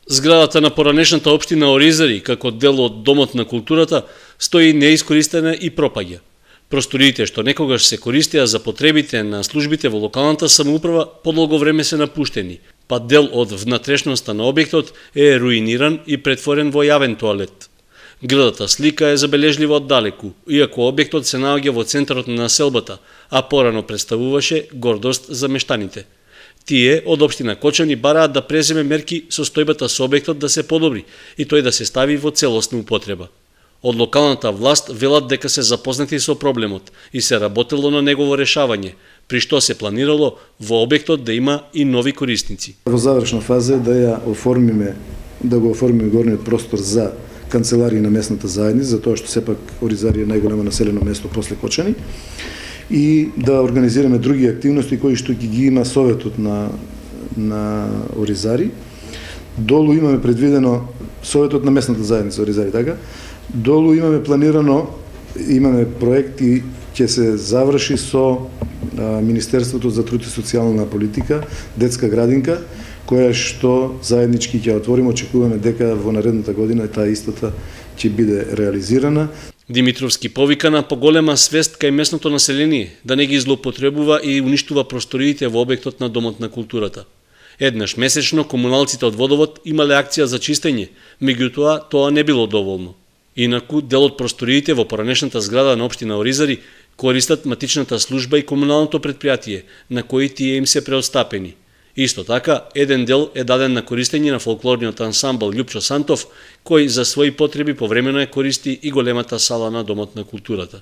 Зградата на поранешната општина Оризари, како дел од Домот на културата, стои неискористена и пропаѓа. Просториите што некогаш се користеа за потребите на службите во локалната самоуправа подолго време се напуштени, па дел од внатрешноста на објектот е руиниран и претворен во јавен тоалет. Градата слика е забележлива оддалеку, иако објектот се наоѓа во центарот на населбата, а порано представуваше гордост за мештаните. Тие од општина Кочани бараат да преземе мерки состојбата со објектот да се подобри и тој да се стави во целосна употреба. Од локалната власт велат дека се запознати со проблемот и се работело на негово решавање, при што се планирало во објектот да има и нови корисници. Во завршна фаза да го оформиме горниот простор за канцеларии на местната заедница, затоа што сепак Оризари е најголемо населено место после Кочани, и да организираме други активности кои што ги има советот на Оризари. Долу имаме предвидено советот на местната заедница Оризари, така. Долу имаме планирано, имаме проект и ќе се заврши со Министерството за труд и социјална политика, детска градинка, која што заеднички ќе отвориме, очекуваме дека во наредната година таа истата ќе биде реализирана. Димитровски повика на поголема свест кај местното население да не ги злоупотребува и уништува просториите во објектот на Домот на културата. Еднаш месечно комуналците од Водовод имале акција за чистење, меѓутоа тоа не било доволно. Инаку, дел од просториите во поранешната зграда на општина Оризари користат матичната служба и комуналното предпријатие, на кои тие им се преотстапени. Исто така, еден дел е даден на користење на фолклорниот ансамбл Љупчо Сантов, кој за своји потреби повремено користи и големата сала на Домот на културата.